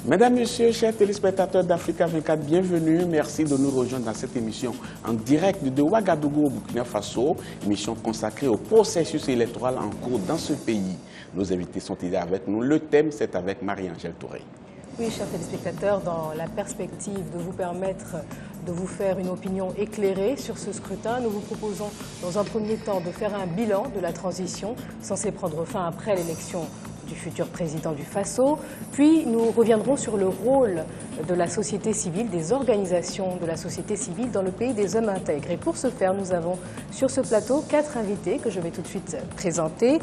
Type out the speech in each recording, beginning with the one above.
Mesdames, Messieurs, chers téléspectateurs d'Africa 24, bienvenue. Merci de nous rejoindre dans cette émission en direct de Ouagadougou au Burkina Faso, émission consacrée au processus électoral en cours dans ce pays. Nos invités sont ici avec nous. Le thème, c'est avec Marie-Angèle Touré. Oui, chers téléspectateurs, dans la perspective de vous permettre de vous faire une opinion éclairée sur ce scrutin, nous vous proposons dans un premier temps de faire un bilan de la transition censée prendre fin après l'élection du futur président du Faso. Puis nous reviendrons sur le rôle de la société civile, des organisations de la société civile dans le pays des hommes intègres. Et pour ce faire, nous avons sur ce plateau 4 invités que je vais tout de suite présenter.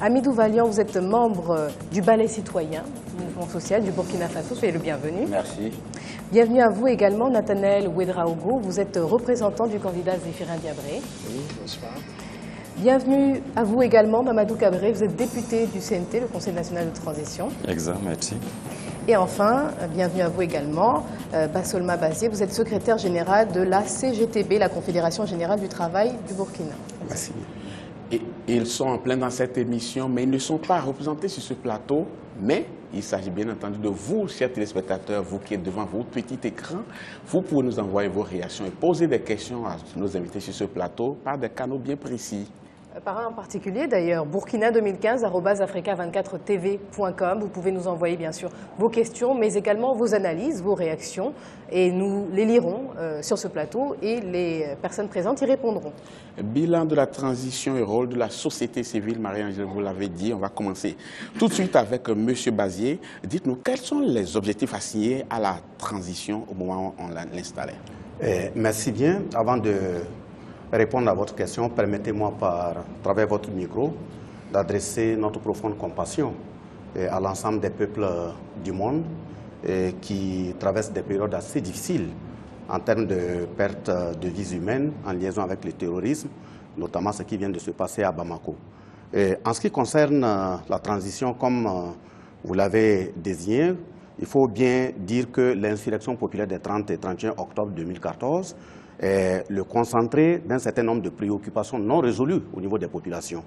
Amidou Valian, vous êtes membre du Balai citoyen, du mouvement social du Burkina Faso. Soyez le bienvenu. Merci. Bienvenue à vous également, Nathanaël Ouedraogo. Vous êtes représentant du candidat Zéphirin Diabré. Oui, bonsoir. Bienvenue à vous également, Mamadou Cabré. Vous êtes député du CNT, le Conseil national de transition. Exact, merci. Et enfin, bienvenue à vous également, Bassolma Bazié. Vous êtes secrétaire général de la CGTB, la Confédération générale du travail du Burkina. Merci. Et ils sont en plein dans cette émission, mais ils ne sont pas représentés sur ce plateau. Mais il s'agit bien entendu de vous, chers téléspectateurs, vous qui êtes devant votre petit écran. Vous pouvez nous envoyer vos réactions et poser des questions à nos invités sur ce plateau par des canaux bien précis. Par un en particulier d'ailleurs, burkina2015@africa24tv.com. Vous pouvez nous envoyer bien sûr vos questions, mais également vos analyses, vos réactions, et nous les lirons sur ce plateau et les personnes présentes y répondront. Bilan de la transition et rôle de la société civile, Marie-Angèle, vous l'avez dit, on va commencer tout de suite avec M. Bazié. Dites-nous, quels sont les objectifs assignés à la transition au moment où on l'installait? Merci bien. Avant de répondre à votre question, permettez-moi par travers votre micro d'adresser notre profonde compassion à l'ensemble des peuples du monde qui traversent des périodes assez difficiles en termes de perte de vies humaines en liaison avec le terrorisme, notamment ce qui vient de se passer à Bamako. En ce qui concerne la transition, comme vous l'avez désigné, il faut bien dire que l'insurrection populaire des 30 et 31 octobre 2014 est le concentré d'un certain nombre de préoccupations non résolues au niveau des populations.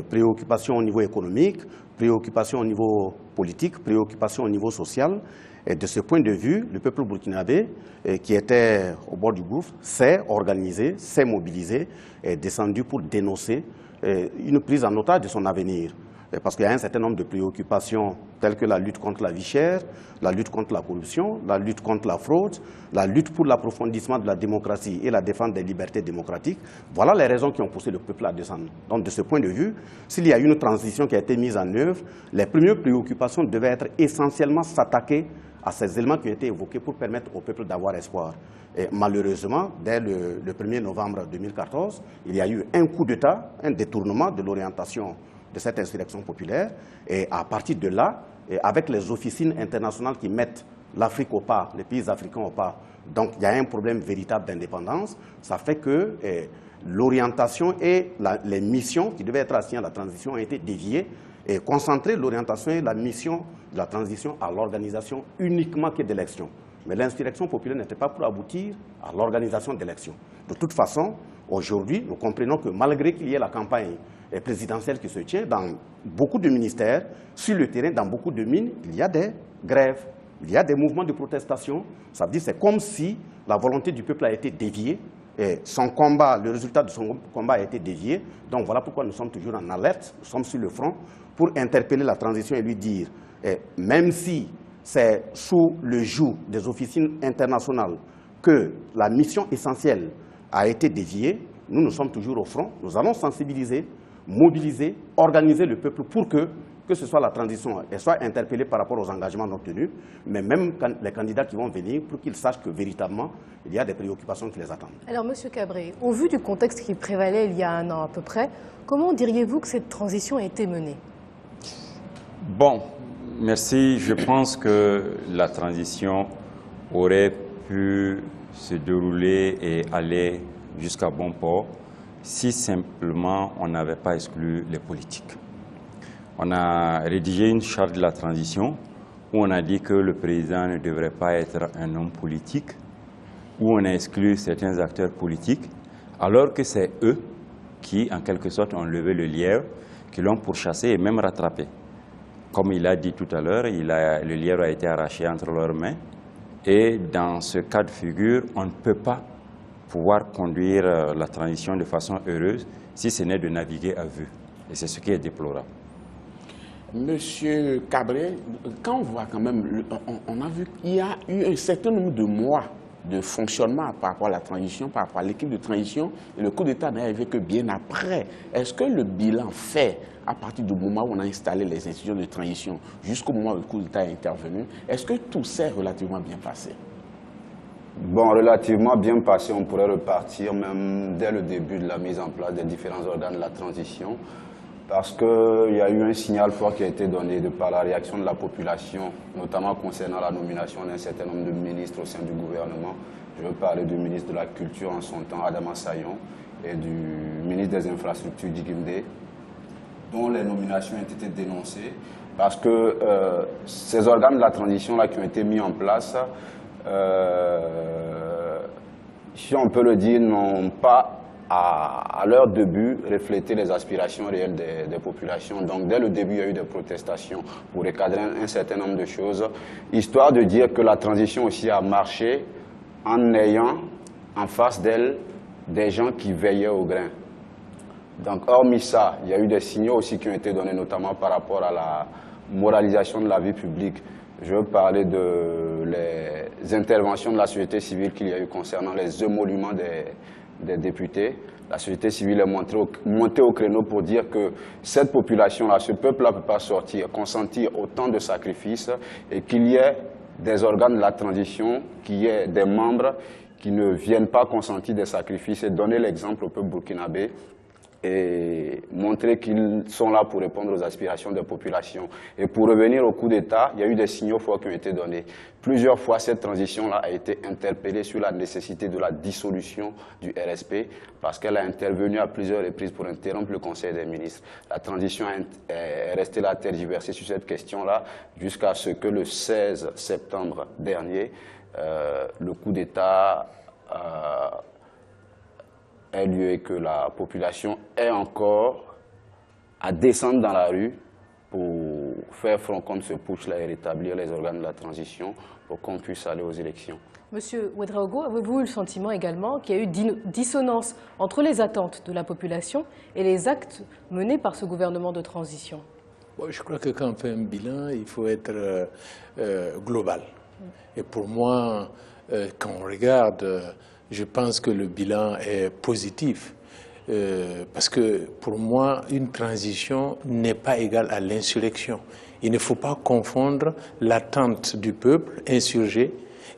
Préoccupations au niveau économique, préoccupations au niveau politique, préoccupations au niveau social. Et de ce point de vue, le peuple burkinabé, qui était au bord du gouffre, s'est organisé, s'est mobilisé, est descendu pour dénoncer une prise en otage de son avenir. Parce qu'il y a un certain nombre de préoccupations telles que la lutte contre la vie chère, la lutte contre la corruption, la lutte contre la fraude, la lutte pour l'approfondissement de la démocratie et la défense des libertés démocratiques. Voilà les raisons qui ont poussé le peuple à descendre. Donc de ce point de vue, s'il y a une transition qui a été mise en œuvre, les premières préoccupations devaient être essentiellement s'attaquer à ces éléments qui ont été évoqués pour permettre au peuple d'avoir espoir. Et malheureusement, dès le 1er novembre 2014, il y a eu un coup d'État, un détournement de l'orientation de cette insurrection populaire. Et à partir de là, avec les officines internationales qui mettent l'Afrique au pas, les pays africains au pas, donc il y a un problème véritable d'indépendance. Ça fait que l'orientation et les missions qui devaient être assignées à la transition ont été déviées et concentrer l'orientation et la mission de la transition à l'organisation uniquement que d'élections. Mais l'insurrection populaire n'était pas pour aboutir à l'organisation d'élections. De toute façon, aujourd'hui, nous comprenons que malgré qu'il y ait la campagne présidentielle qui se tient dans beaucoup de ministères, sur le terrain, dans beaucoup de mines, il y a des grèves, il y a des mouvements de protestation. Ça veut dire que c'est comme si la volonté du peuple a été déviée, et son combat, le résultat de son combat a été dévié. Donc voilà pourquoi nous sommes toujours en alerte, nous sommes sur le front pour interpeller la transition et lui dire, même si c'est sous le joug des officines internationales que la mission essentielle a été déviée, nous sommes toujours au front, nous allons sensibiliser, mobiliser, organiser le peuple pour que ce soit la transition, elle soit interpellée par rapport aux engagements non tenus, mais même les candidats qui vont venir pour qu'ils sachent que véritablement, il y a des préoccupations qui les attendent. Alors, M. Cabré, au vu du contexte qui prévalait il y a un an à peu près, comment diriez-vous que cette transition a été menée? Bon, merci. Je pense que la transition aurait pu se dérouler et aller jusqu'à bon port si simplement on n'avait pas exclu les politiques. On a rédigé une charte de la transition où on a dit que le président ne devrait pas être un homme politique, où on a exclu certains acteurs politiques, alors que c'est eux qui, en quelque sorte, ont levé le lièvre, qui l'ont pourchassé et même rattrapé. Comme il a dit tout à l'heure, le lièvre a été arraché entre leurs mains. Et dans ce cas de figure, on ne peut pas pouvoir conduire la transition de façon heureuse si ce n'est de naviguer à vue. Et c'est ce qui est déplorable. Monsieur Cabré, quand on voit quand même, on a vu qu'il y a eu un certain nombre de mois de fonctionnement par rapport à la transition, par rapport à l'équipe de transition, et le coup d'État n'est arrivé que bien après. Est-ce que le bilan fait, à partir du moment où on a installé les institutions de transition, jusqu'au moment où le coup d'État est intervenu, est-ce que tout s'est relativement bien passé? Bon, relativement bien passé, on pourrait repartir même dès le début de la mise en place des différents organes de la transition, parce qu'il y a eu un signal fort qui a été donné par la réaction de la population, notamment concernant la nomination d'un certain nombre de ministres au sein du gouvernement. Je veux parler du ministre de la Culture en son temps, Adama Sayon, et du ministre des Infrastructures, Djigimde, dont les nominations ont été dénoncées, parce que ces organes de la transition-là qui ont été mis en place, si on peut le dire, n'ont pas, à leur début, reflété les aspirations réelles des populations. Donc, dès le début, il y a eu des protestations pour recadrer un certain nombre de choses, histoire de dire que la transition aussi a marché en ayant en face d'elle des gens qui veillaient au grain. Donc, hormis ça, il y a eu des signaux aussi qui ont été donnés, notamment par rapport à la moralisation de la vie publique. Je veux parler des interventions de la société civile qu'il y a eu concernant les émoluments des députés. La société civile est montée au créneau pour dire que cette population-là, ce peuple-là ne peut pas sortir, consentir autant de sacrifices et qu'il y ait des organes de la transition, qu'il y ait des membres qui ne viennent pas consentir des sacrifices et donner l'exemple au peuple burkinabé et montrer qu'ils sont là pour répondre aux aspirations des populations. Et pour revenir au coup d'État, il y a eu des signaux forts qui ont été donnés. Plusieurs fois, cette transition-là a été interpellée sur la nécessité de la dissolution du RSP parce qu'elle a intervenu à plusieurs reprises pour interrompre le Conseil des ministres. La transition est restée là tergiversée sur cette question-là jusqu'à ce que le 16 septembre dernier, le coup d'État ait lieu et que la population ait encore à descendre dans la rue pour faire front contre ce putsch-là et rétablir les organes de la transition pour qu'on puisse aller aux élections. Monsieur Ouedraogo, avez-vous eu le sentiment également qu'il y a eu dissonance entre les attentes de la population et les actes menés par ce gouvernement de transition? Bon, je crois que quand on fait un bilan, il faut être global. Et pour moi, quand on regarde, je pense que le bilan est positif. Parce que pour moi, une transition n'est pas égale à l'insurrection. Il ne faut pas confondre l'attente du peuple insurgé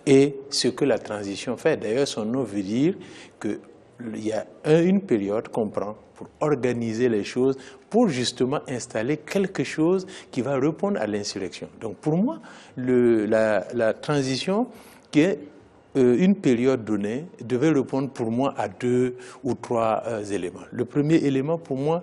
et ce que la transition fait. D'ailleurs, son nom veut dire qu'il y a une période qu'on prend pour organiser les choses, pour justement installer quelque chose qui va répondre à l'insurrection. Donc pour moi, la transition qui est une période donnée devait répondre pour moi à 2 ou 3 éléments. Le premier élément pour moi,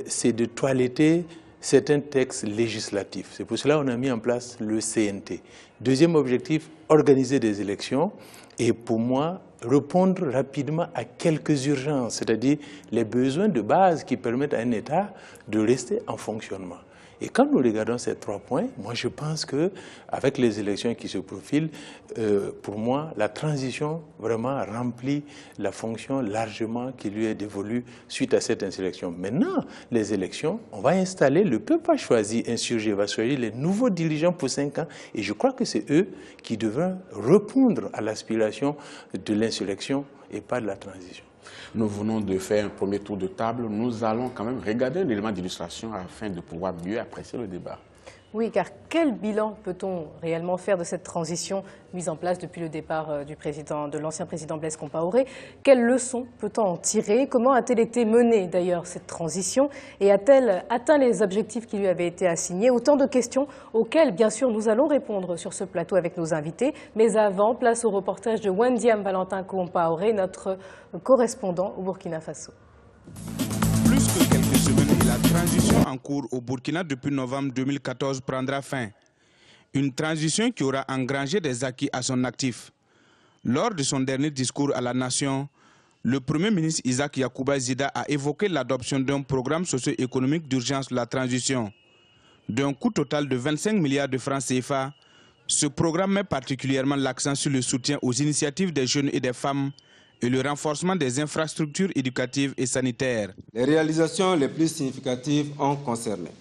c'est de toiletter certains textes législatifs. C'est pour cela qu'on a mis en place le CNT. Deuxième objectif, organiser des élections et pour moi, répondre rapidement à quelques urgences, c'est-à-dire les besoins de base qui permettent à un État de rester en fonctionnement. Et quand nous regardons ces 3 points, moi je pense qu'avec les élections qui se profilent, pour moi, la transition vraiment remplit la fonction largement qui lui est dévolue suite à cette insurrection. Maintenant, les élections, on va installer, le peuple va choisir, insurgé, va choisir les nouveaux dirigeants pour 5 ans. Et je crois que c'est eux qui devront répondre à l'aspiration de l'insurrection et pas de la transition. Nous venons de faire un premier tour de table. Nous allons quand même regarder un élément d'illustration afin de pouvoir mieux apprécier le débat. Oui, car quel bilan peut-on réellement faire de cette transition mise en place depuis le départ de l'ancien président Blaise Compaoré? Quelles leçons peut-on en tirer? Comment a-t-elle été menée d'ailleurs cette transition? Et a-t-elle atteint les objectifs qui lui avaient été assignés? Autant de questions auxquelles, bien sûr, nous allons répondre sur ce plateau avec nos invités. Mais avant, place au reportage de Wendiam Valentin Compaoré, notre correspondant au Burkina Faso. Plus que quelques semaines, la transition en cours au Burkina depuis novembre 2014 prendra fin. Une transition qui aura engrangé des acquis à son actif. Lors de son dernier discours à la nation, le Premier ministre Isaac Yacouba Zida a évoqué l'adoption d'un programme socio-économique d'urgence de la transition. D'un coût total de 25 milliards de francs CFA, ce programme met particulièrement l'accent sur le soutien aux initiatives des jeunes et des femmes et le renforcement des infrastructures éducatives et sanitaires. Les réalisations les plus significatives ont concerné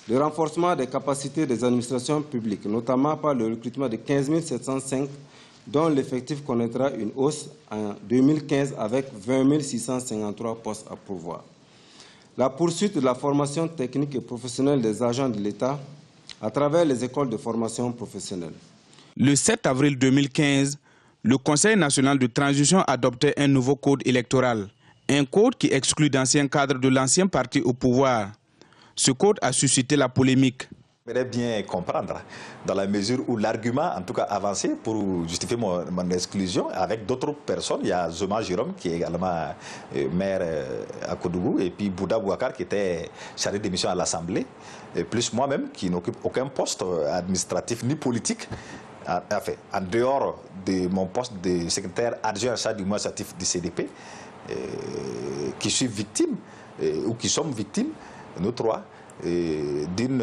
le renforcement des capacités des administrations publiques, notamment par le recrutement de 15 705, dont l'effectif connaîtra une hausse en 2015 avec 20 653 postes à pourvoir. La poursuite de la formation technique et professionnelle des agents de l'État à travers les écoles de formation professionnelle. Le 7 avril 2015, le Conseil national de transition adoptait un nouveau code électoral, un code qui exclut d'anciens cadres de l'ancien parti au pouvoir. Ce code a suscité la polémique. J'aimerais bien comprendre, dans la mesure où l'argument, en tout cas avancé pour justifier mon exclusion, avec d'autres personnes, il y a Zoma Jérôme qui est également maire à Koudougou, et puis Bouda Bouakar qui était chargé de mission à l'Assemblée, et plus moi-même qui n'occupe aucun poste administratif ni politique, enfin, en dehors de mon poste de secrétaire adjoint chargé du mouvement associatif du CDP, qui suis victime, ou qui sommes victimes, nous trois, d'une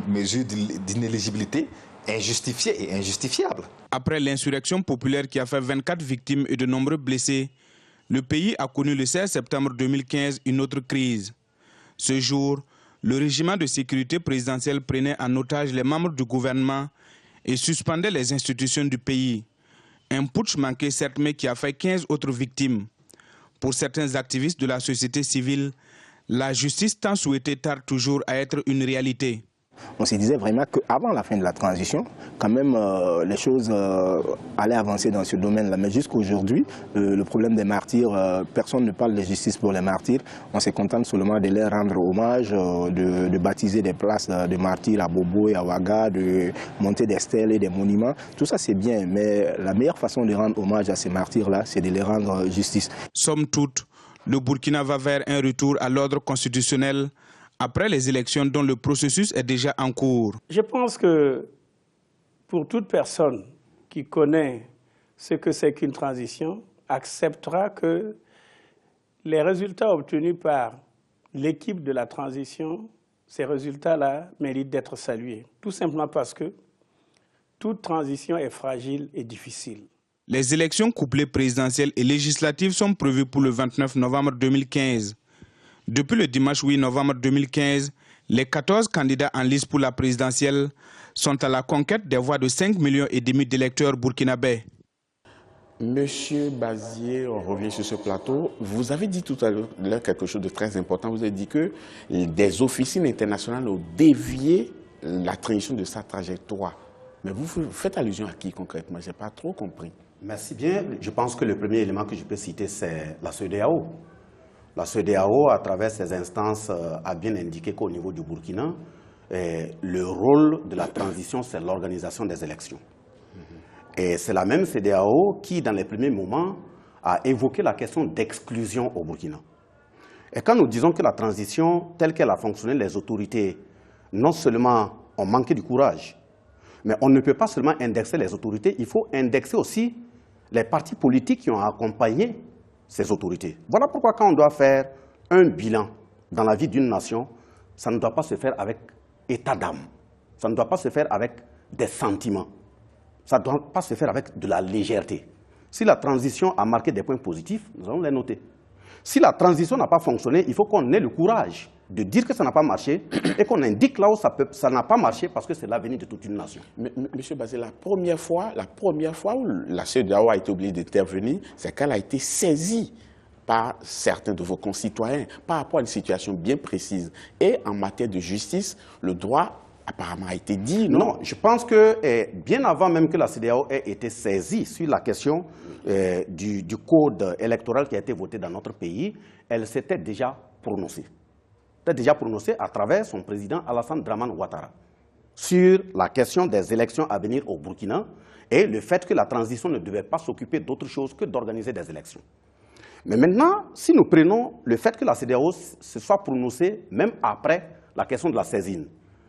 mesure d'inéligibilité injustifiée et injustifiable. Après l'insurrection populaire qui a fait 24 victimes et de nombreux blessés, le pays a connu le 16 septembre 2015 une autre crise. Ce jour, le régiment de sécurité présidentielle prenait en otage les membres du gouvernement et suspendait les institutions du pays. Un putsch manqué certes, mais qui a fait 15 autres victimes. Pour certains activistes de la société civile, la justice tant souhaitée tarde toujours à être une réalité. On se disait vraiment qu'avant la fin de la transition, quand même, les choses allaient avancer dans ce domaine-là. Mais jusqu'à aujourd'hui, le problème des martyrs, personne ne parle de justice pour les martyrs. On se contente seulement de leur rendre hommage, de baptiser des places de martyrs à Bobo et à Ouaga, de monter des stèles et des monuments. Tout ça, c'est bien, mais la meilleure façon de rendre hommage à ces martyrs-là, c'est de les rendre justice. Somme toute, le Burkina va vers un retour à l'ordre constitutionnel après les élections dont le processus est déjà en cours. Je pense que pour toute personne qui connaît ce que c'est qu'une transition, acceptera que les résultats obtenus par l'équipe de la transition, ces résultats-là méritent d'être salués. Tout simplement parce que toute transition est fragile et difficile. Les élections couplées présidentielles et législatives sont prévues pour le 29 novembre 2015. Depuis le dimanche 8 novembre 2015, les 14 candidats en liste pour la présidentielle sont à la conquête des voix de 5,5 millions d'électeurs burkinabés. Monsieur Bazier, on revient sur ce plateau. Vous avez dit tout à l'heure quelque chose de très important. Vous avez dit que des officines internationales ont dévié la transition de sa trajectoire. Mais vous faites allusion à qui concrètement? Je n'ai pas trop compris. Merci bien. Je pense que le premier élément que je peux citer, c'est la CEDEAO. La CEDEAO, à travers ses instances, a bien indiqué qu'au niveau du Burkina, le rôle de la transition, c'est l'organisation des élections. Et c'est la même CEDEAO qui, dans les premiers moments, a évoqué la question d'exclusion au Burkina. Et quand nous disons que la transition, telle qu'elle a fonctionné, les autorités, non seulement ont manqué du courage, mais on ne peut pas seulement indexer les autorités, il faut indexer aussi les partis politiques qui ont accompagné ces autorités. Voilà pourquoi quand on doit faire un bilan dans la vie d'une nation, ça ne doit pas se faire avec état d'âme, ça ne doit pas se faire avec des sentiments, ça ne doit pas se faire avec de la légèreté. Si la transition a marqué des points positifs, nous allons les noter. Si la transition n'a pas fonctionné, il faut qu'on ait le courage de dire que ça n'a pas marché et qu'on indique là où ça n'a pas marché parce que c'est l'avenir de toute une nation. Monsieur Bazé, la première fois où la CEDEAO a été obligée d'intervenir, c'est qu'elle a été saisie par certains de vos concitoyens par rapport à une situation bien précise. Et en matière de justice, le droit apparemment a été dit, non? Non, je pense que bien avant même que la CEDEAO ait été saisie sur la question du code électoral qui a été voté dans notre pays, elle s'était déjà prononcée. Elle s'était déjà prononcée à travers son président Alassane Dramane Ouattara sur la question des élections à venir au Burkina et le fait que la transition ne devait pas s'occuper d'autre chose que d'organiser des élections. Mais maintenant, si nous prenons le fait que la CEDEAO se soit prononcée même après la question de la saisine,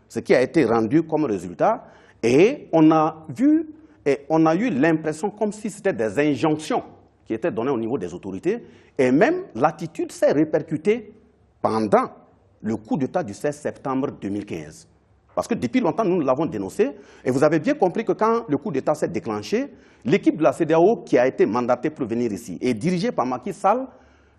ce qui a été rendu comme résultat, et on a eu l'impression comme si c'était des injonctions qui étaient données au niveau des autorités, et même l'attitude s'est répercutée pendant le coup d'État du 16 septembre 2015. Parce que depuis longtemps, nous l'avons dénoncé. Et vous avez bien compris que quand le coup d'État s'est déclenché, l'équipe de la CEDEAO qui a été mandatée pour venir ici et dirigée par Macky Sall,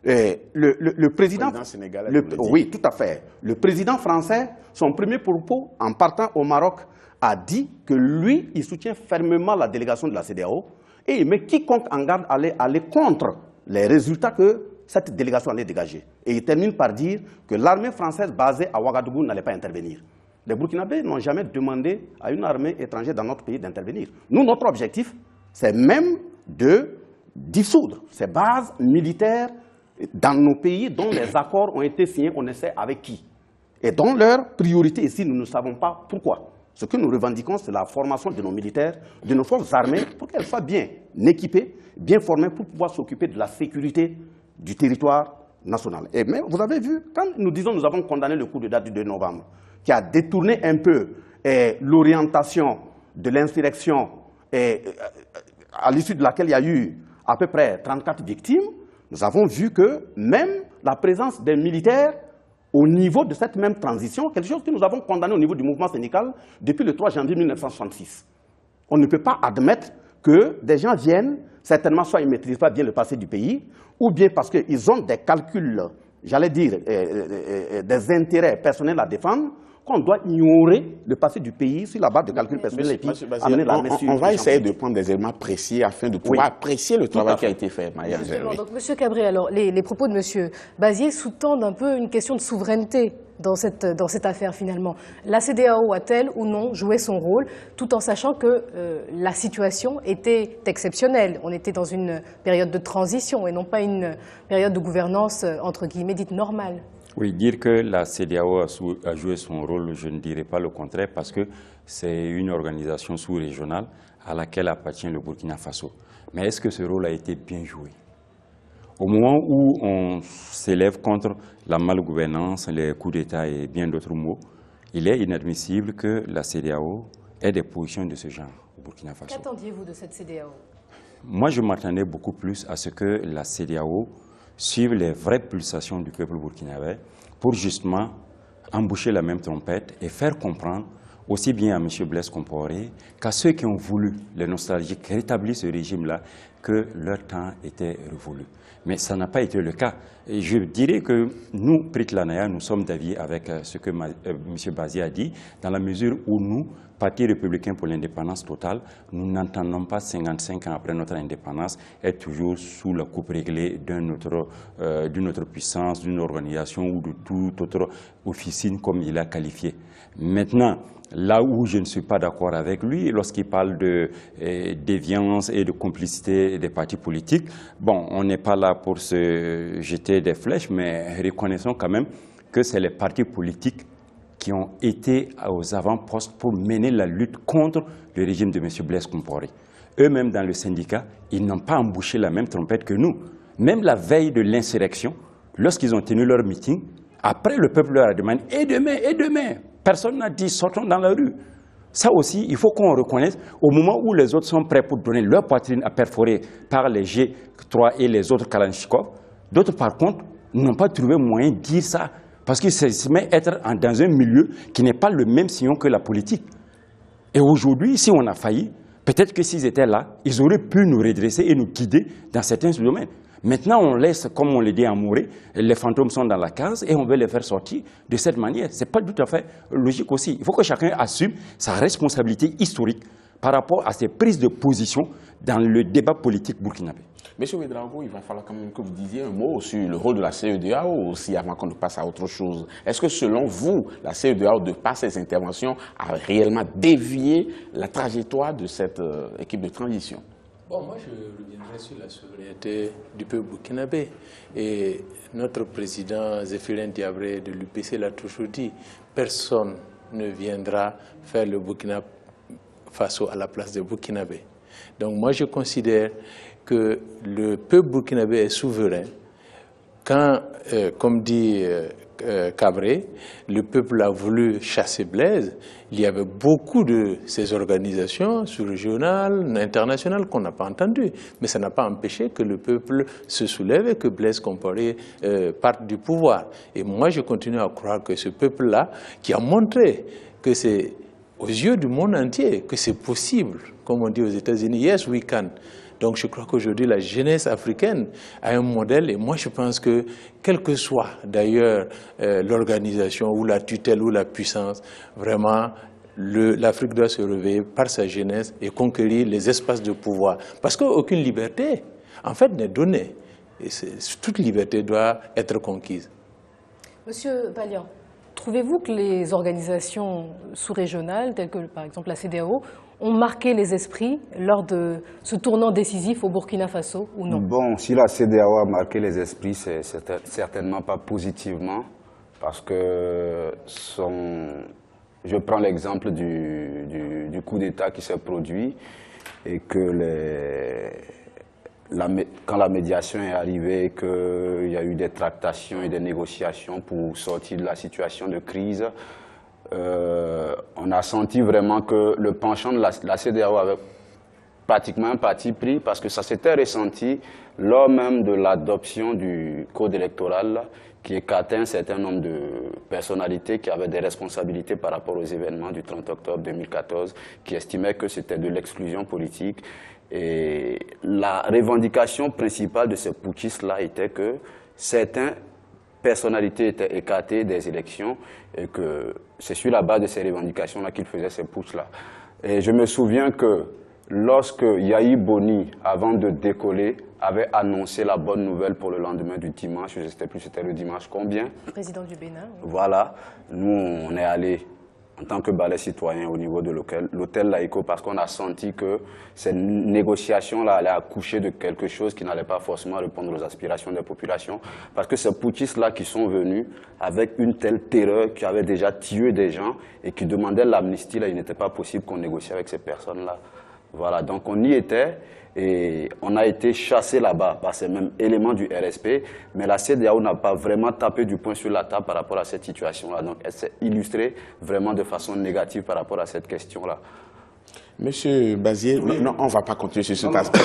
le président sénégalais, oui, tout à fait. Le président français, son premier propos en partant au Maroc, a dit que lui, il soutient fermement la délégation de la CEDEAO et il met quiconque en garde à aller contre les résultats que cette délégation allait dégager. Et il termine par dire que l'armée française basée à Ouagadougou n'allait pas intervenir. Les Burkinabés n'ont jamais demandé à une armée étrangère dans notre pays d'intervenir. Nous, notre objectif, c'est même de dissoudre ces bases militaires dans nos pays dont les accords ont été signés, on ne sait avec qui. Et dont leur priorité ici, nous ne savons pas pourquoi. Ce que nous revendiquons, c'est la formation de nos militaires, de nos forces armées, pour qu'elles soient bien équipées, bien formées pour pouvoir s'occuper de la sécurité du territoire national. Et mais vous avez vu, quand nous disons que nous avons condamné le coup de date du 2 novembre, qui a détourné un peu l'orientation de l'insurrection, à l'issue de laquelle il y a eu à peu près 34 victimes, nous avons vu que même la présence des militaires au niveau de cette même transition, quelque chose que nous avons condamné au niveau du mouvement syndical depuis le 3 janvier 1966. On ne peut pas admettre que des gens viennent, certainement soit ils ne maîtrisent pas bien le passé du pays, ou bien parce qu'ils ont des calculs, j'allais dire, des intérêts personnels à défendre, qu'on doit ignorer le passé du pays sur la base de calculs personnels et puis amener l'armée sur. On va essayer de prendre des éléments précis afin de pouvoir apprécier le travail qui a été fait. Donc, M. Cabré, alors, les propos de M. Bazier sous-tendent un peu une question de souveraineté dans cette affaire finalement. La CEDEAO a-t-elle ou non joué son rôle, tout en sachant que la situation était exceptionnelle. On était dans une période de transition et non pas une période de gouvernance, entre guillemets, dite normale. Oui, dire que la CEDEAO a joué son rôle, je ne dirais pas le contraire, parce que c'est une organisation sous-régionale à laquelle appartient le Burkina Faso. Mais est-ce que ce rôle a été bien joué? Au moment où on s'élève contre la malgouvernance, les coups d'État et bien d'autres mots, il est inadmissible que la CEDEAO ait des positions de ce genre au Burkina Faso. Qu'attendiez-vous de cette CEDEAO? Moi, je m'attendais beaucoup plus à ce que la CEDEAO suivre les vraies pulsations du peuple burkinabé pour justement emboucher la même trompette et faire comprendre aussi bien à M. Blaise Compaoré qu'à ceux qui ont voulu, les nostalgiques, rétablir ce régime-là, que leur temps était révolu. Mais ça n'a pas été le cas. Et je dirais que nous, Prit-Lanaya, nous sommes d'avis avec ce que M. Bazier a dit, dans la mesure où nous, Parti républicain pour l'indépendance totale, nous n'entendons pas 55 ans après notre indépendance être toujours sous la coupe réglée d'une autre puissance, d'une organisation ou de toute autre officine comme il a qualifié. Maintenant, là où je ne suis pas d'accord avec lui, lorsqu'il parle de déviance et de complicité des partis politiques, bon, on n'est pas là pour se jeter des flèches, mais reconnaissons quand même que c'est les partis politiques qui ont été aux avant-postes pour mener la lutte contre le régime de M. Blaise Compaoré. Eux-mêmes, dans le syndicat, ils n'ont pas embouché la même trompette que nous. Même la veille de l'insurrection, lorsqu'ils ont tenu leur meeting, après le peuple leur a demandé « et demain ». Personne n'a dit « sortons dans la rue ». Ça aussi, il faut qu'on reconnaisse, au moment où les autres sont prêts pour donner leur poitrine à perforer par les G3 et les autres Kalachnikov, d'autres par contre n'ont pas trouvé moyen de dire ça. Parce qu'ils s'estimaient être dans un milieu qui n'est pas le même sillon que la politique. Et aujourd'hui, si on a failli, peut-être que s'ils étaient là, ils auraient pu nous redresser et nous guider dans certains domaines. Maintenant, on laisse, comme on le dit à Mouré, les fantômes sont dans la case et on veut les faire sortir de cette manière. Ce n'est pas tout à fait logique aussi. Il faut que chacun assume sa responsabilité historique par rapport à ses prises de position dans le débat politique burkinabé. Monsieur Ouédraogo, il va falloir quand même que vous disiez un mot sur le rôle de la CEDEAO aussi avant qu'on ne passe à autre chose. Est-ce que selon vous, la CEDEAO, de par ses interventions, a réellement dévié la trajectoire de cette équipe de transition? Bon, moi je reviendrai sur la souveraineté du peuple burkinabé. Et notre président Zéphirin Diabré de l'UPC l'a toujours dit, personne ne viendra faire le Burkina Faso à la place des Burkinabés. Donc moi je considère que le peuple burkinabé est souverain quand, comme dit Cabré, le peuple a voulu chasser Blaise. Il y avait beaucoup de ces organisations sous-régionales, internationales qu'on n'a pas entendues. Mais ça n'a pas empêché que le peuple se soulève et que Blaise Compaoré parte du pouvoir. Et moi, je continue à croire que ce peuple-là, qui a montré que c'est aux yeux du monde entier que c'est possible, comme on dit aux États-Unis, yes we can. Donc je crois qu'aujourd'hui la jeunesse africaine a un modèle et moi je pense que quelle que soit d'ailleurs l'organisation ou la tutelle ou la puissance, vraiment l'Afrique doit se réveiller par sa jeunesse et conquérir les espaces de pouvoir. Parce qu'aucune liberté en fait n'est donnée. Et toute liberté doit être conquise. Monsieur Balian, trouvez-vous que les organisations sous-régionales, telles que par exemple la CEDEAO, ont marqué les esprits lors de ce tournant décisif au Burkina Faso ou non? Bon, si la CEDEAO a marqué les esprits, c'est certainement pas positivement, parce que je prends l'exemple du coup d'État qui s'est produit et que quand la médiation est arrivée, qu'il y a eu des tractations et des négociations pour sortir de la situation de crise, on a senti vraiment que le penchant de la CEDEAO avait pratiquement un parti pris, parce que ça s'était ressenti lors même de l'adoption du code électoral qui écartait un certain nombre de personnalités qui avaient des responsabilités par rapport aux événements du 30 octobre 2014, qui estimaient que c'était de l'exclusion politique. Et la revendication principale de ces putschistes-là était que certaines personnalités étaient écartées des élections et que c'est sur la base de ces revendications-là qu'ils faisaient ces putschs-là. Et je me souviens que lorsque Yahi Boni, avant de décoller, avait annoncé la bonne nouvelle pour le lendemain du dimanche, je ne sais plus c'était le dimanche combien. Président du Bénin. Oui. Voilà, nous on est allés en tant que balai citoyen au niveau de l'hôtel Laïco, parce qu'on a senti que ces négociations-là allaient accoucher de quelque chose qui n'allait pas forcément répondre aux aspirations des populations, parce que ces putschistes-là qui sont venus avec une telle terreur, qui avaient déjà tué des gens et qui demandaient l'amnistie, là, il n'était pas possible qu'on négocie avec ces personnes-là. Voilà, donc on y était et on a été chassé là-bas par ces mêmes éléments du RSP, mais la CEDEAO n'a pas vraiment tapé du poing sur la table par rapport à cette situation-là. Donc elle s'est illustrée vraiment de façon négative par rapport à cette question-là. Monsieur Bazier, non, on ne va pas continuer sur cet aspect.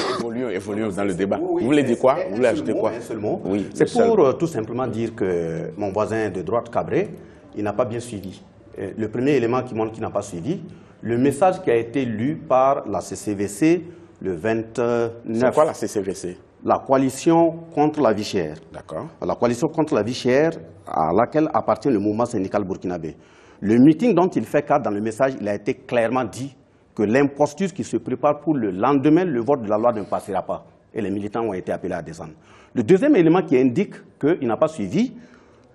Évoluons dans le débat. Vous voulez dire quoi? Vous voulez ajouter quoi? Un seul mot. Oui, c'est pour tout simplement dire que mon voisin de droite, Cabré, il n'a pas bien suivi. Le premier élément qui montre qu'il n'a pas suivi, le message qui a été lu par la CCVC le 29... C'est quoi la CCVC? La coalition contre la vie chère. D'accord. La coalition contre la vie chère à laquelle appartient le mouvement syndical burkinabé. Le meeting dont il fait cas dans le message, il a été clairement dit que l'imposture qui se prépare pour le lendemain, le vote de la loi ne passera pas. Et les militants ont été appelés à descendre. Le deuxième élément qui indique qu'il n'a pas suivi,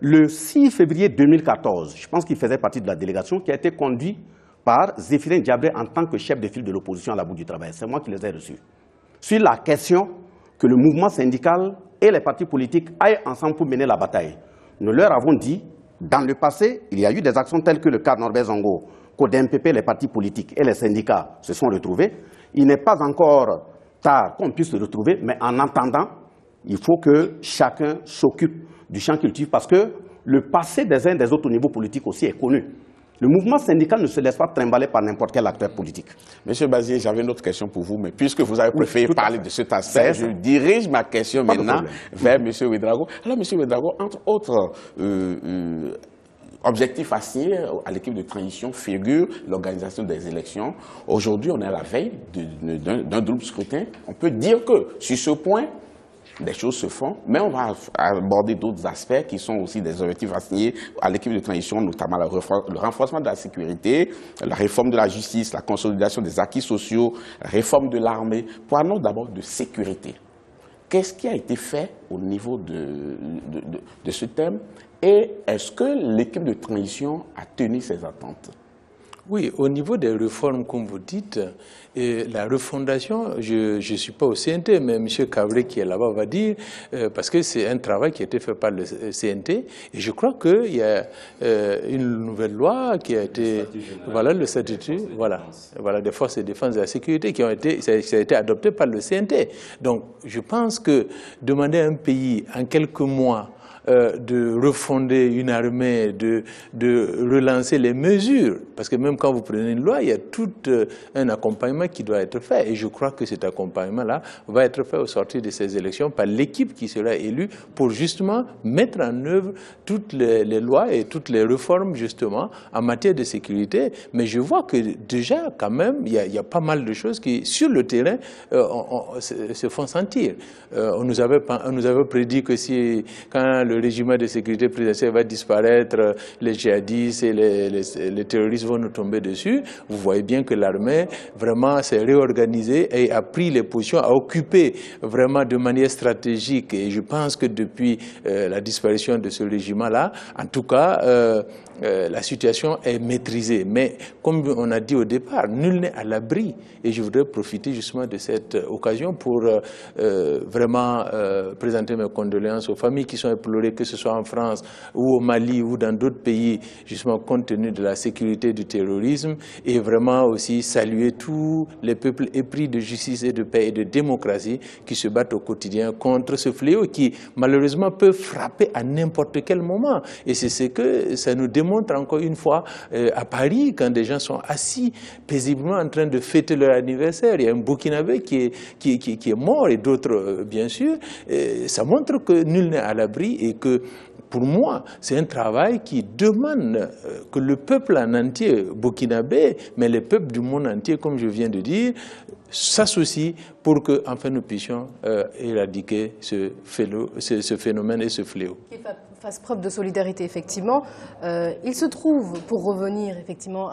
le 6 février 2014, je pense qu'il faisait partie de la délégation qui a été conduite par Zéphirin Diabré en tant que chef de file de l'opposition à la Bourse du Travail. C'est moi qui les ai reçus. Sur la question que le mouvement syndical et les partis politiques aillent ensemble pour mener la bataille. Nous leur avons dit, dans le passé, il y a eu des actions telles que le cas Norbert Zongo, qu'au DMPP, les partis politiques et les syndicats se sont retrouvés. Il n'est pas encore tard qu'on puisse se retrouver, mais en attendant, il faut que chacun s'occupe du champ culture parce que le passé des uns des autres au niveau politique aussi est connu. Le mouvement syndical ne se laisse pas trimballer par n'importe quel acteur politique. Monsieur Bazier, j'avais une autre question pour vous, mais puisque vous avez préféré parler de cet aspect, je dirige ma question maintenant vers monsieur Ouédraogo. Alors, monsieur Ouédraogo, entre autres objectifs assignés à l'équipe de transition figure l'organisation des élections. Aujourd'hui, on est à la veille d'un double scrutin. On peut dire que sur ce point, des choses se font, mais on va aborder d'autres aspects qui sont aussi des objectifs assignés à l'équipe de transition, notamment le renforcement de la sécurité, la réforme de la justice, la consolidation des acquis sociaux, la réforme de l'armée. Parlons d'abord de sécurité. Qu'est-ce qui a été fait au niveau de ce thème et est-ce que l'équipe de transition a tenu ses attentes? Oui, au niveau des réformes, comme vous dites, la refondation, je ne suis pas au CNT, mais M. Cabré qui est là-bas va dire, parce que c'est un travail qui a été fait par le CNT, et je crois qu'il y a une nouvelle loi qui a été, voilà, le statut, voilà, des forces de défense et de la sécurité qui ont été, ça a été adopté par le CNT. Donc, je pense que demander à un pays en quelques mois de refonder une armée, de relancer les mesures. Parce que même quand vous prenez une loi, il y a tout un accompagnement qui doit être fait. Et je crois que cet accompagnement-là va être fait au sortir de ces élections par l'équipe qui sera élue pour justement mettre en œuvre toutes les lois et toutes les réformes justement en matière de sécurité. Mais je vois que déjà quand même il y a pas mal de choses qui sur le terrain se font sentir. On nous avait prédit que quand le régime de sécurité présidentielle va disparaître, les djihadistes et les terroristes vont nous tomber dessus. Vous voyez bien que l'armée vraiment s'est réorganisée et a pris les positions, a occupé vraiment de manière stratégique. Et je pense que depuis la disparition de ce régime-là, en tout cas, la situation est maîtrisée. Mais comme on a dit au départ, nul n'est à l'abri. Et je voudrais profiter justement de cette occasion pour vraiment présenter mes condoléances aux familles qui sont éplorées, que ce soit en France ou au Mali ou dans d'autres pays, justement compte tenu de la sécurité du terrorisme, et vraiment aussi saluer tous les peuples épris de justice et de paix et de démocratie qui se battent au quotidien contre ce fléau qui malheureusement peut frapper à n'importe quel moment. Et c'est ce que ça nous démontre encore une fois à Paris, quand des gens sont assis paisiblement en train de fêter leur anniversaire. Il y a un Burkinabé qui est mort et d'autres bien sûr. Ça montre que nul n'est à l'abri et que pour moi, c'est un travail qui demande que le peuple en entier burkinabé, mais les peuples du monde entier, comme je viens de dire, s'associent pour que enfin nous puissions éradiquer ce phénomène et ce fléau. Qu'il fasse preuve de solidarité, effectivement. Il se trouve, pour revenir effectivement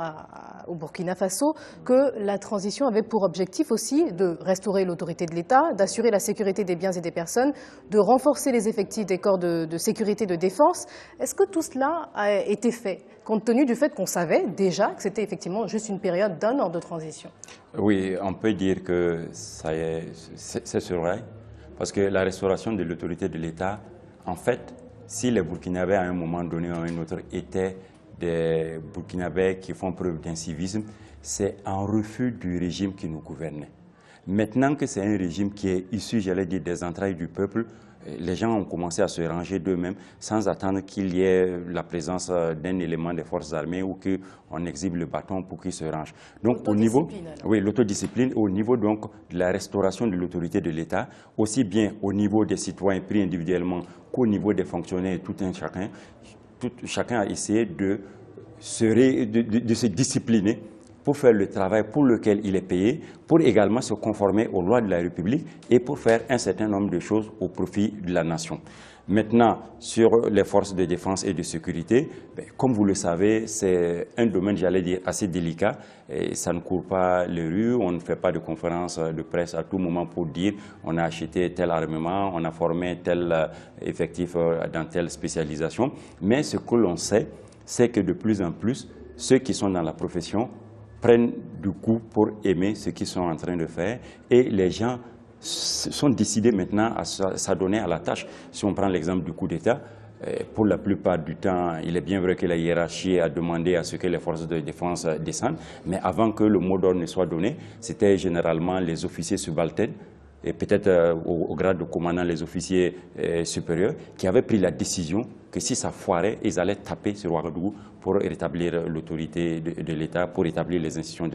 au Burkina Faso, que la transition avait pour objectif aussi de restaurer l'autorité de l'État, d'assurer la sécurité des biens et des personnes, de renforcer les effectifs des corps de sécurité et de défense. Est-ce que tout cela a été fait, compte tenu du fait qu'on savait déjà que c'était effectivement juste une période d'1 an de transition? Oui, on peut dire que c'est sur vrai, parce que la restauration de l'autorité de l'État, en fait, si les Burkinabés à un moment donné ou à un autre étaient des Burkinabés qui font preuve d'incivisme, c'est en refus du régime qui nous gouvernait. Maintenant que c'est un régime qui est issu, j'allais dire, des entrailles du peuple, les gens ont commencé à se ranger d'eux-mêmes sans attendre qu'il y ait la présence d'un élément des forces armées ou qu'on exhibe le bâton pour qu'ils se rangent. Donc au niveau, oui, l'autodiscipline, au niveau donc de la restauration de l'autorité de l'État, aussi bien au niveau des citoyens pris individuellement qu'au niveau des fonctionnaires, chacun a essayé de se discipliner pour faire le travail pour lequel il est payé, pour également se conformer aux lois de la République et pour faire un certain nombre de choses au profit de la nation. Maintenant, sur les forces de défense et de sécurité, comme vous le savez, c'est un domaine, j'allais dire, assez délicat. Et ça ne court pas les rues, on ne fait pas de conférences de presse à tout moment pour dire on a acheté tel armement, on a formé tel effectif dans telle spécialisation. Mais ce que l'on sait, c'est que de plus en plus, ceux qui sont dans la profession prennent du coup pour aimer ce qu'ils sont en train de faire et les gens sont décidés maintenant à s'adonner à la tâche. Si on prend l'exemple du coup d'État, pour la plupart du temps, il est bien vrai que la hiérarchie a demandé à ce que les forces de défense descendent, mais avant que le mot d'ordre ne soit donné, c'était généralement les officiers subalternes et peut-être au grade de commandant les officiers supérieurs qui avaient pris la décision que si ça foirait, ils allaient taper sur Ouagadougou pour rétablir l'autorité de l'État, pour rétablir les institutions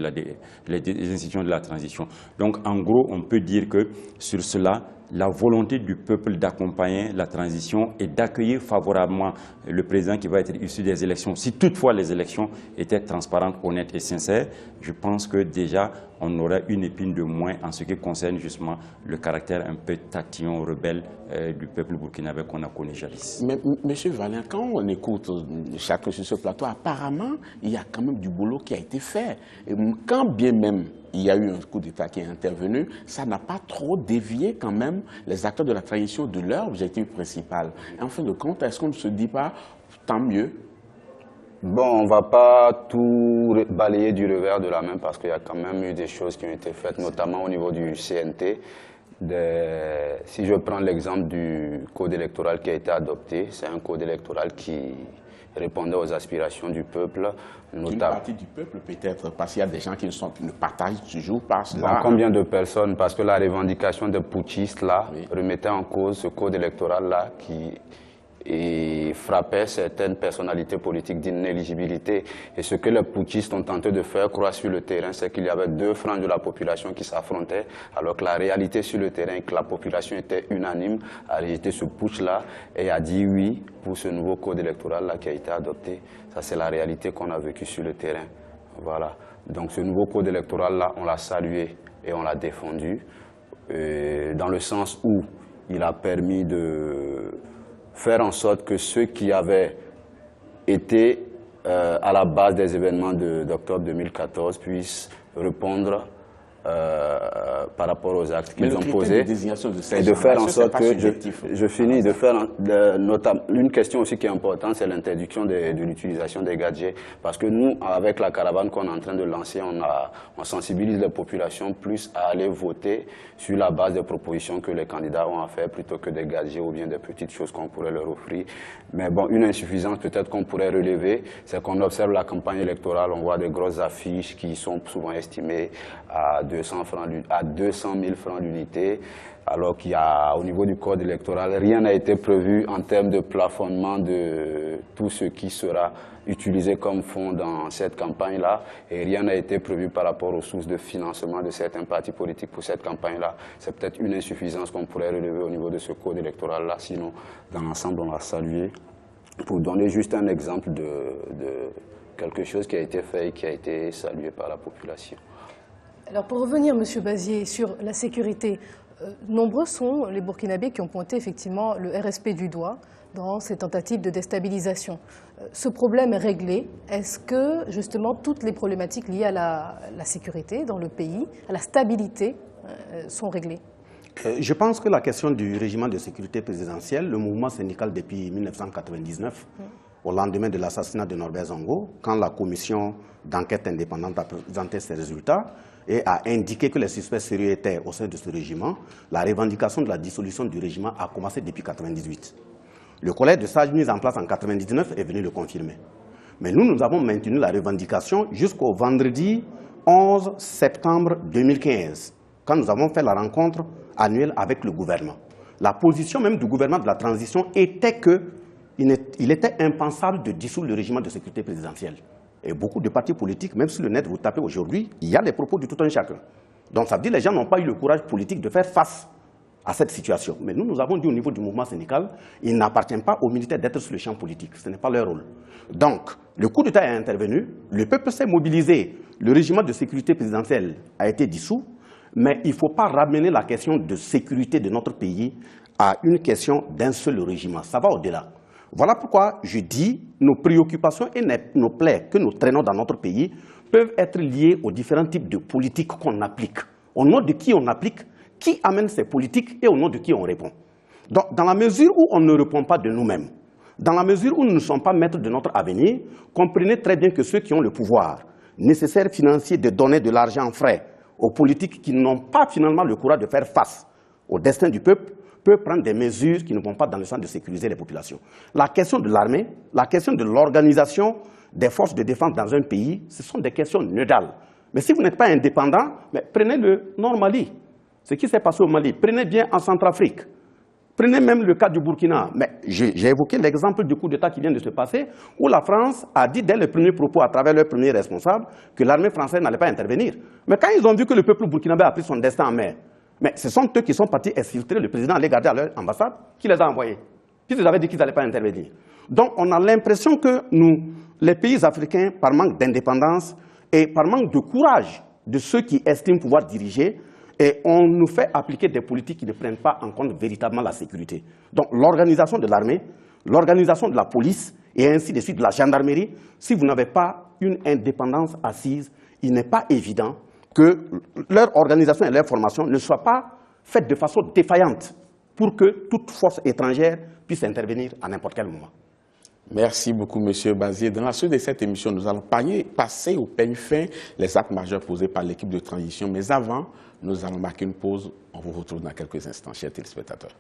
de la transition. Donc en gros, on peut dire que sur cela, la volonté du peuple d'accompagner la transition et d'accueillir favorablement le président qui va être issu des élections. Si toutefois les élections étaient transparentes, honnêtes et sincères, je pense que déjà on aurait une épine de moins en ce qui concerne justement le caractère un peu tatillon, rebelle du peuple burkinabé qu'on a connu jadis. Mais Monsieur Valin, quand on écoute chacun sur ce plateau, apparemment il y a quand même du boulot qui a été fait. Et quand bien même il y a eu un coup d'État qui est intervenu, ça n'a pas trop dévié quand même les acteurs de la transition de leur objectif principal. En fin de compte, est-ce qu'on ne se dit pas tant mieux? Bon, on ne va pas tout balayer du revers de la main parce qu'il y a quand même eu des choses qui ont été faites, notamment au niveau du CNT. Si je prends l'exemple du code électoral qui a été adopté, c'est un code électoral qui répondait aux aspirations du peuple. Une partie du peuple peut-être, parce qu'il y a des gens qui ne partagent toujours pas cela. Bon, combien de personnes? Parce que la revendication des putschistes là remettait en cause ce code électoral là qui et frappait certaines personnalités politiques d'inéligibilité. Et ce que les putschistes ont tenté de faire croire sur le terrain, c'est qu'il y avait deux franges de la population qui s'affrontaient, alors que la réalité sur le terrain est que la population était unanime à rejeter ce putsch-là et a dit oui pour ce nouveau code électoral-là qui a été adopté. Ça, c'est la réalité qu'on a vécue sur le terrain. Voilà. Donc ce nouveau code électoral-là, on l'a salué et on l'a défendu, dans le sens où il a permis de faire en sorte que ceux qui avaient été à la base des événements d'octobre 2014 puissent répondre par rapport aux actes qu'ils ont posés, et de faire en sorte que, je finis, de faire notamment, une question aussi qui est importante, c'est l'interdiction de l'utilisation des gadgets, parce que nous, avec la caravane qu'on est en train de lancer, on sensibilise les populations plus à aller voter sur la base des propositions que les candidats ont à faire, plutôt que des gadgets ou bien des petites choses qu'on pourrait leur offrir. Mais bon, une insuffisance peut-être qu'on pourrait relever, c'est qu'on observe la campagne électorale, on voit des grosses affiches qui sont souvent estimées à 200 000 francs l'unité, alors qu'il y a, au niveau du code électoral, rien n'a été prévu en termes de plafonnement de tout ce qui sera utilisé comme fonds dans cette campagne-là, et rien n'a été prévu par rapport aux sources de financement de certains partis politiques pour cette campagne-là. C'est peut-être une insuffisance qu'on pourrait relever au niveau de ce code électoral-là, sinon, dans l'ensemble, on l'a salué. Pour donner juste un exemple de quelque chose qui a été fait et qui a été salué par la population. Alors pour revenir, M. Bazier, sur la sécurité, nombreux sont les Burkinabés qui ont pointé effectivement le RSP du doigt dans ces tentatives de déstabilisation. Ce problème est réglé. Est-ce que justement toutes les problématiques liées à la sécurité dans le pays, à la stabilité, sont réglées? Je pense que la question du régime de sécurité présidentielle, le mouvement syndical depuis 1999, au lendemain de l'assassinat de Norbert Zongo, quand la commission d'enquête indépendante a présenté ses résultats et a indiqué que les suspects sérieux étaient au sein de ce régiment, la revendication de la dissolution du régiment a commencé depuis 1998. Le collège de sages mis en place en 1999 est venu le confirmer. Mais nous avons maintenu la revendication jusqu'au vendredi 11 septembre 2015, quand nous avons fait la rencontre annuelle avec le gouvernement. La position même du gouvernement de la transition était qu'il était impensable de dissoudre le régime de sécurité présidentielle. Et beaucoup de partis politiques, même sur le net, vous tapez aujourd'hui, il y a des propos de tout un chacun. Donc ça veut dire que les gens n'ont pas eu le courage politique de faire face à cette situation. Mais nous avons dit au niveau du mouvement syndical, il n'appartient pas aux militaires d'être sur le champ politique. Ce n'est pas leur rôle. Donc, le coup d'État est intervenu, le peuple s'est mobilisé, le régime de sécurité présidentielle a été dissous, mais il ne faut pas ramener la question de sécurité de notre pays à une question d'un seul régime. Ça va au-delà. Voilà pourquoi je dis nos préoccupations et nos plaies que nous traînons dans notre pays peuvent être liées aux différents types de politiques qu'on applique. Au nom de qui on applique, qui amène ces politiques et au nom de qui on répond. Donc, dans la mesure où on ne répond pas de nous-mêmes, dans la mesure où nous ne sommes pas maîtres de notre avenir, comprenez très bien que ceux qui ont le pouvoir nécessaire financier de donner de l'argent frais aux politiques qui n'ont pas finalement le courage de faire face au destin du peuple, peut prendre des mesures qui ne vont pas dans le sens de sécuriser les populations. La question de l'armée, la question de l'organisation des forces de défense dans un pays, ce sont des questions nodales. Mais si vous n'êtes pas indépendant, prenez le Nord Mali, ce qui s'est passé au Mali, prenez bien en Centrafrique, prenez même le cas du Burkina. Mais j'ai évoqué l'exemple du coup d'État qui vient de se passer, où la France a dit dès le premier propos, à travers leur premier responsable, que l'armée française n'allait pas intervenir. Mais quand ils ont vu que le peuple burkinabé a pris son destin en main, mais ce sont eux qui sont partis exfiltrer le président, les garder à leur ambassade, qui les a envoyés. Puisqu'ils avaient dit qu'ils n'allaient pas intervenir. Donc on a l'impression que nous, les pays africains, par manque d'indépendance et par manque de courage de ceux qui estiment pouvoir diriger, et on nous fait appliquer des politiques qui ne prennent pas en compte véritablement la sécurité. Donc l'organisation de l'armée, l'organisation de la police et ainsi de suite de la gendarmerie, si vous n'avez pas une indépendance assise, il n'est pas évident que leur organisation et leur formation ne soient pas faites de façon défaillante pour que toute force étrangère puisse intervenir à n'importe quel moment. Merci beaucoup, M. Bazier. Dans la suite de cette émission, nous allons passer au peigne fin les actes majeurs posés par l'équipe de transition. Mais avant, nous allons marquer une pause. On vous retrouve dans quelques instants, chers téléspectateurs.